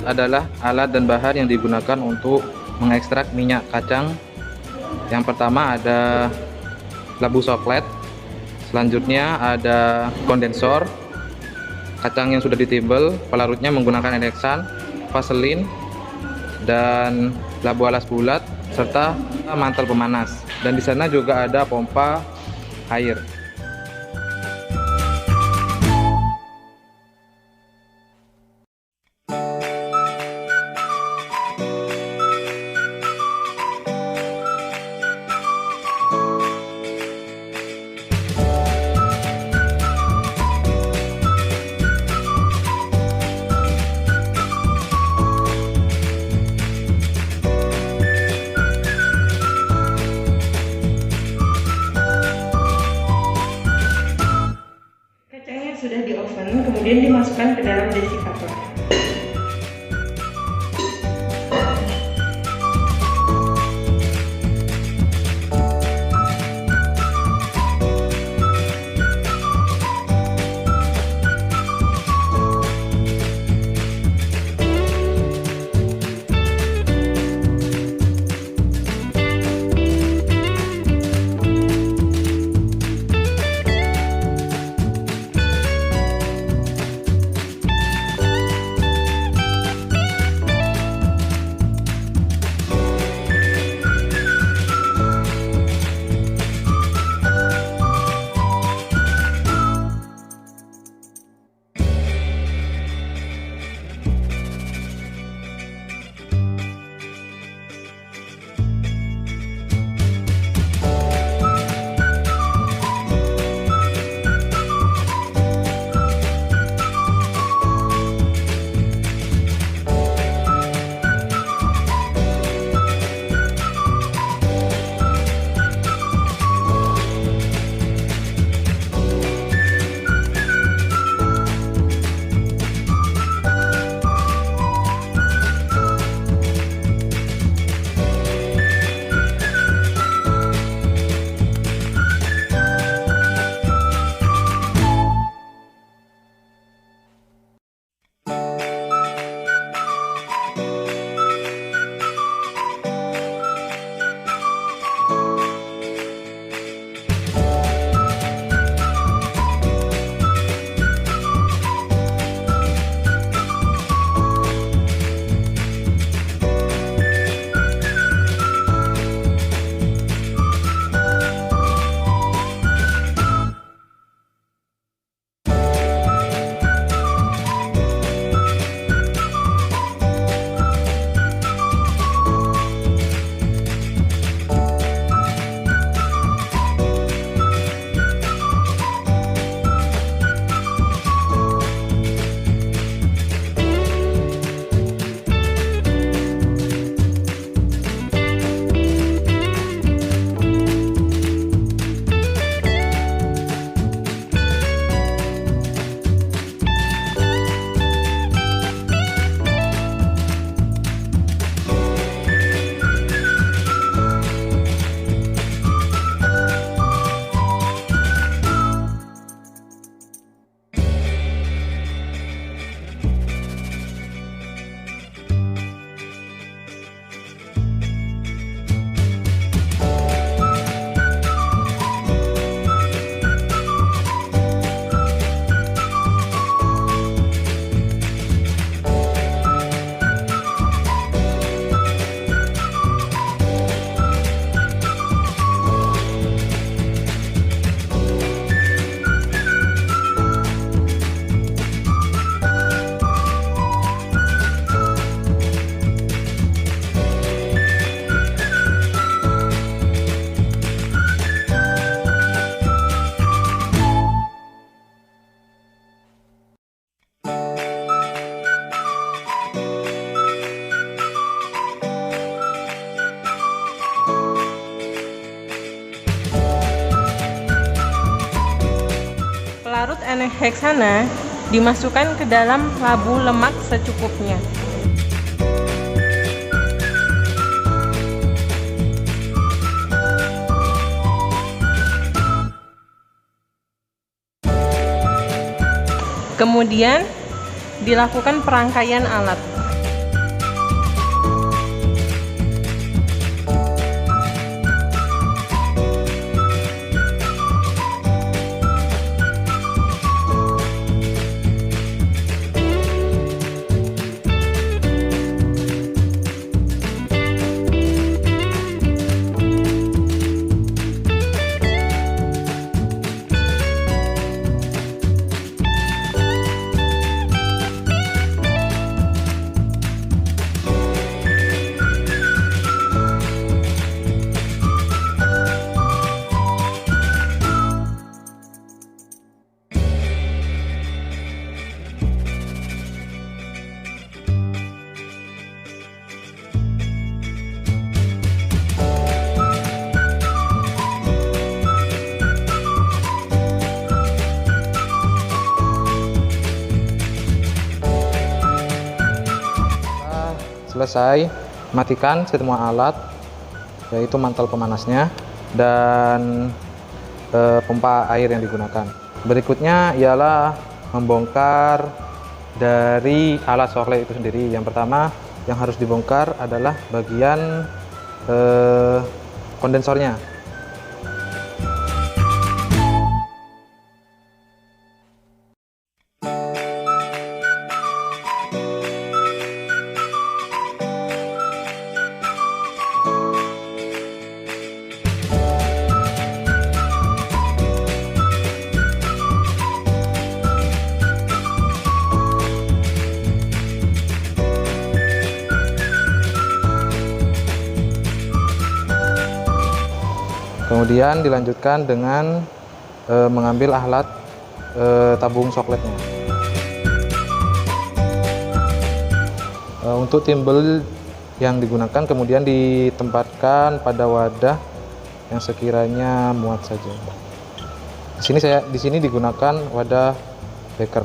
adalah alat dan bahan yang digunakan untuk mengekstrak minyak kacang. Yang pertama ada labu coklat, selanjutnya ada kondensor, kacang yang sudah ditimbel, pelarutnya menggunakan edeksan, vaselin, dan labu alas bulat, serta mantel pemanas. Dan di sana juga ada pompa air. Sudah di oven, kemudian dimasukkan ke dalam desikator. Pelarut N-heksana dimasukkan ke dalam labu lemak secukupnya. Kemudian dilakukan perangkaian alat. selesai, matikan semua alat, yaitu mantel pemanasnya dan pompa air yang digunakan. Berikutnya ialah membongkar dari alat soklet itu sendiri. Yang pertama yang harus dibongkar adalah bagian kondensornya. Kemudian dilanjutkan dengan mengambil alat tabung sokletnya. Untuk timbel yang digunakan kemudian ditempatkan pada wadah yang sekiranya muat saja. Di sini digunakan wadah beker.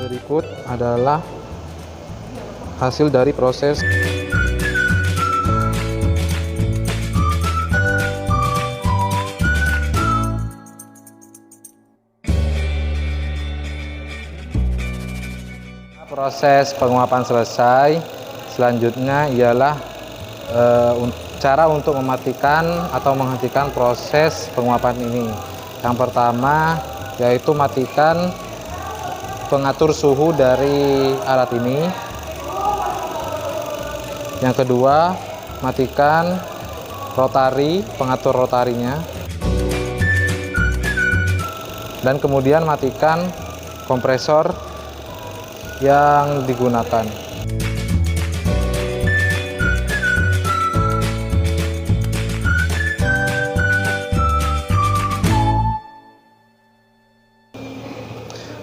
Berikut adalah hasil dari proses penguapan selesai. Selanjutnya ialah cara untuk mematikan atau menghentikan proses penguapan ini. Yang pertama yaitu matikan pengatur suhu dari alat ini. Yang kedua, matikan pengatur rotarinya. Dan kemudian matikan kompresor yang digunakan.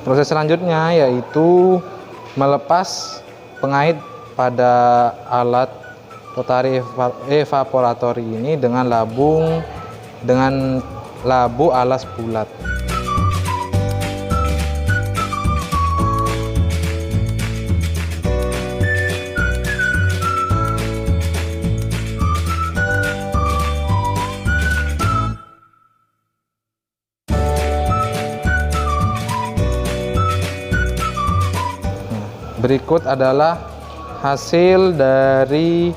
Proses selanjutnya yaitu melepas pengait pada alat rotari evaporator ini dengan labu alas bulat. Berikut adalah hasil dari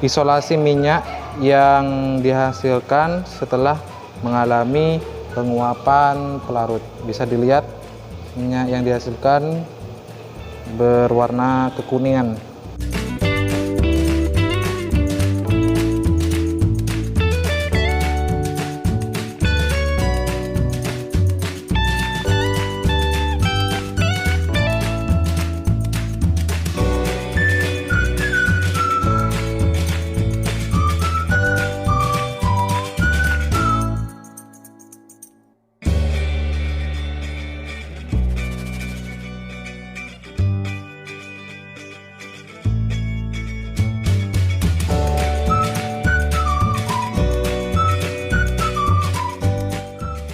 isolasi minyak yang dihasilkan setelah mengalami penguapan pelarut. Bisa dilihat minyak yang dihasilkan berwarna kekuningan.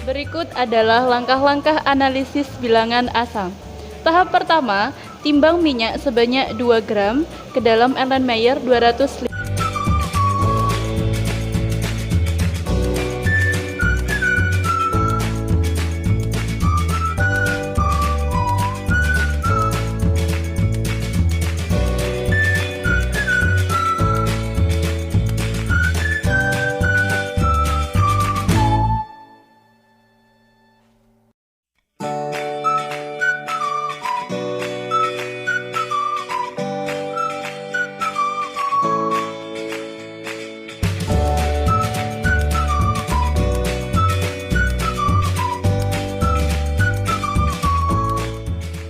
Berikut adalah langkah-langkah analisis bilangan asam. Tahap pertama, timbang minyak sebanyak 2 gram ke dalam Erlenmeyer 200 liter.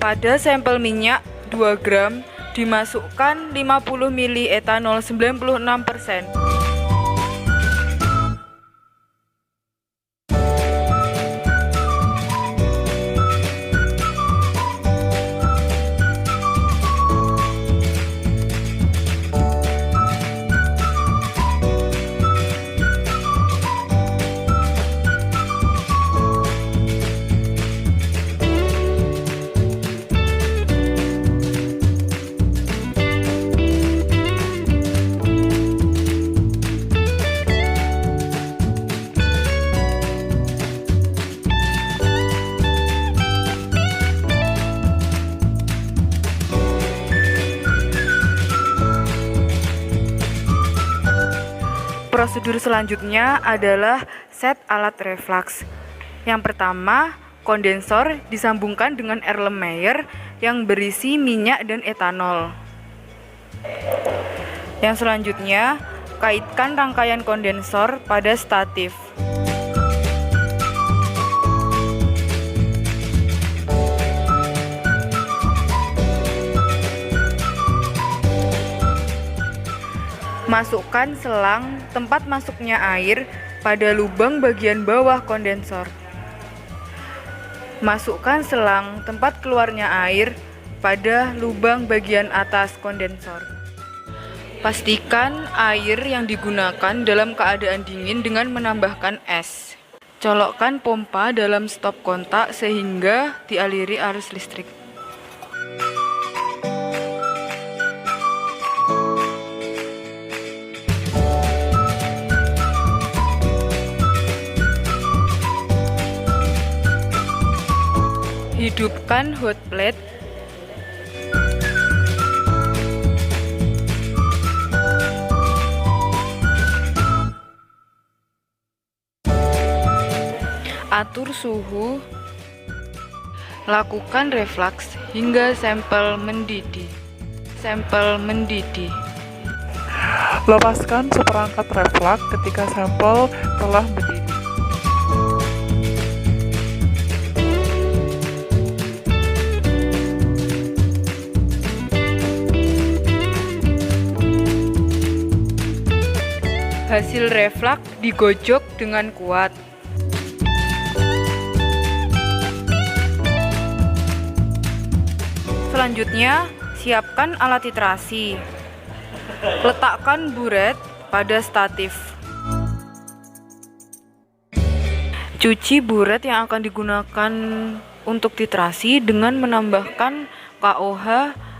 Pada sampel minyak 2 gram dimasukkan 50 ml etanol 96%. Prosedur selanjutnya adalah set alat reflux. Yang pertama, kondensor disambungkan dengan Erlenmeyer yang berisi minyak dan etanol. Yang selanjutnya, kaitkan rangkaian kondensor pada statif. Masukkan selang tempat masuknya air pada lubang bagian bawah kondensor. Masukkan selang tempat keluarnya air pada lubang bagian atas kondensor. Pastikan air yang digunakan dalam keadaan dingin dengan menambahkan es. Colokkan pompa dalam stop kontak sehingga dialiri arus listrik. Hidupkan hot plate. Atur suhu. Lakukan reflux hingga sampel mendidih. Lepaskan seperangkat reflux ketika sampel telah mendidih. Hasil reflux digojok dengan kuat. Selanjutnya, siapkan alat titrasi. Letakkan buret pada statif. Cuci buret yang akan digunakan untuk titrasi dengan menambahkan KOH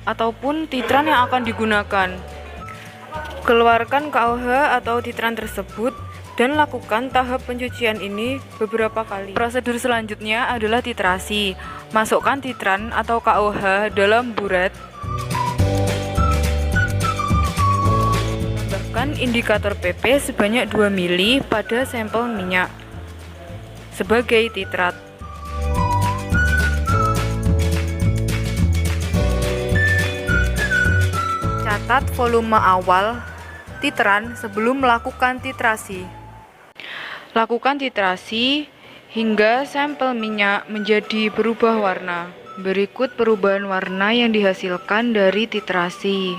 ataupun titran yang akan digunakan. Keluarkan KOH atau titran tersebut dan lakukan tahap pencucian ini beberapa kali. Prosedur selanjutnya adalah titrasi. Masukkan titran atau KOH dalam buret. Tambahkan indikator PP sebanyak 2 mili pada sampel minyak sebagai titrat. Catat volume awal titran sebelum melakukan titrasi. Lakukan titrasi hingga sampel minyak menjadi berubah warna. Berikut perubahan warna yang dihasilkan dari titrasi.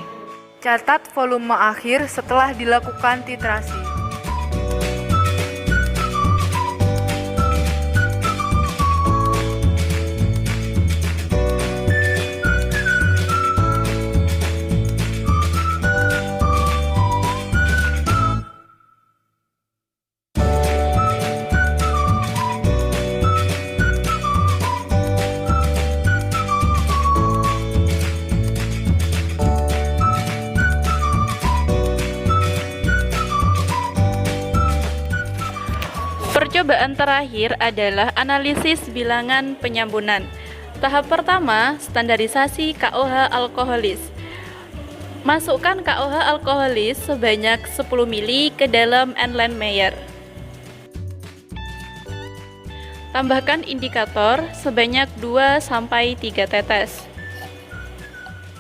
Catat volume akhir setelah dilakukan titrasi. Percobaan terakhir adalah analisis bilangan penyambunan. Tahap pertama, standarisasi KOH alkoholis. Masukkan KOH alkoholis sebanyak 10 mili ke dalam Erlenmeyer. Tambahkan indikator sebanyak 2-3 tetes.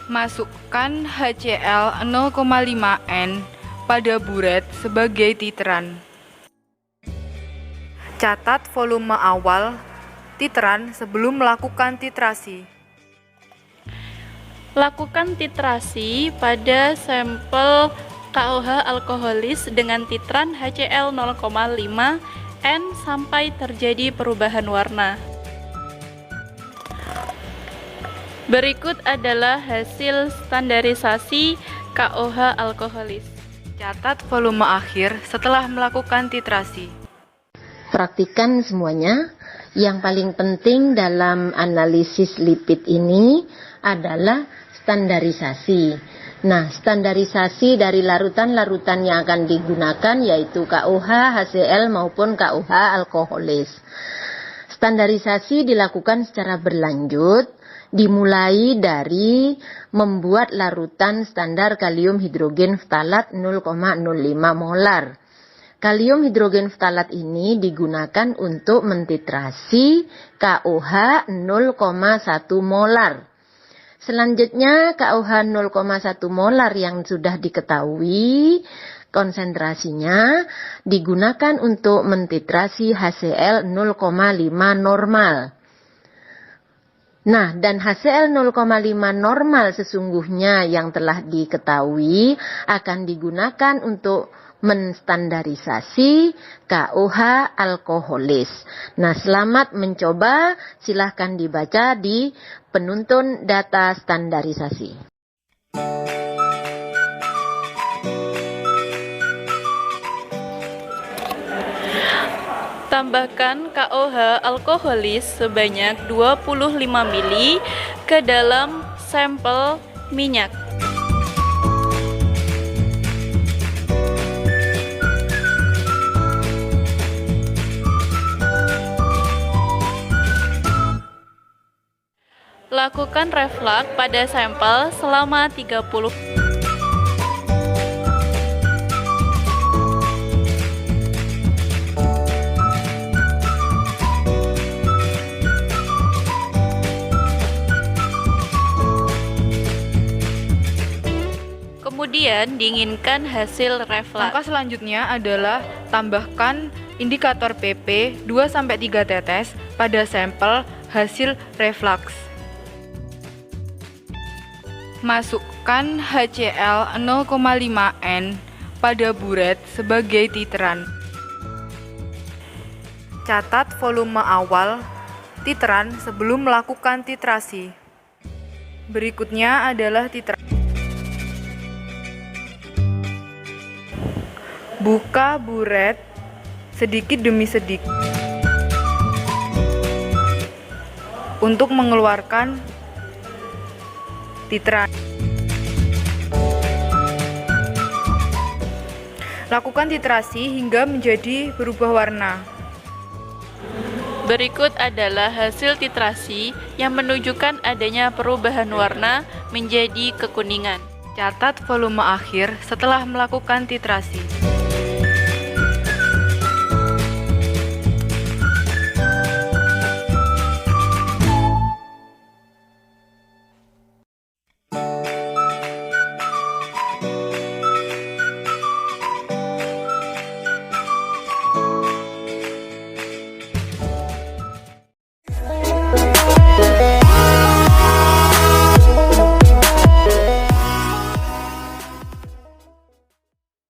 Masukkan HCl 0,5 N pada buret sebagai titran. Catat volume awal titran sebelum melakukan titrasi. Lakukan titrasi pada sampel KOH alkoholis dengan titran HCl 0,5 N sampai terjadi perubahan warna. Berikut adalah hasil standarisasi KOH alkoholis. Catat volume akhir setelah melakukan titrasi. Praktikan semuanya. Yang paling penting dalam analisis lipid ini adalah standarisasi. Nah, standarisasi dari larutan-larutan yang akan digunakan yaitu KOH, HCl maupun KOH alkoholis. Standarisasi dilakukan secara berlanjut, dimulai dari membuat larutan standar kalium hidrogen ftalat 0,05 molar. Kalium hidrogen ftalat ini digunakan untuk mentitrasi KOH 0,1 molar. Selanjutnya KOH 0,1 molar yang sudah diketahui konsentrasinya digunakan untuk mentitrasi HCl 0,5 normal. Nah, dan HCl 0,5 normal sesungguhnya yang telah diketahui akan digunakan untuk menstandarisasi KOH alkoholis. Nah, selamat mencoba, silahkan dibaca di penuntun data standarisasi. Tambahkan KOH alkoholis sebanyak 25 ml ke dalam sampel minyak. Lakukan reflux pada sampel selama 30 menit. Kemudian dinginkan hasil reflux. Langkah selanjutnya adalah tambahkan indikator PP 2-3 tetes pada sampel hasil reflux. Masukkan HCl 0,5N pada buret sebagai titeran. Catat volume awal titeran sebelum melakukan titrasi. Berikutnya adalah titrasi. Buka buret sedikit demi sedikit untuk mengeluarkan titran. Lakukan titrasi hingga menjadi berubah warna. Berikut adalah hasil titrasi yang menunjukkan adanya perubahan warna menjadi kekuningan. Catat volume akhir setelah melakukan titrasi.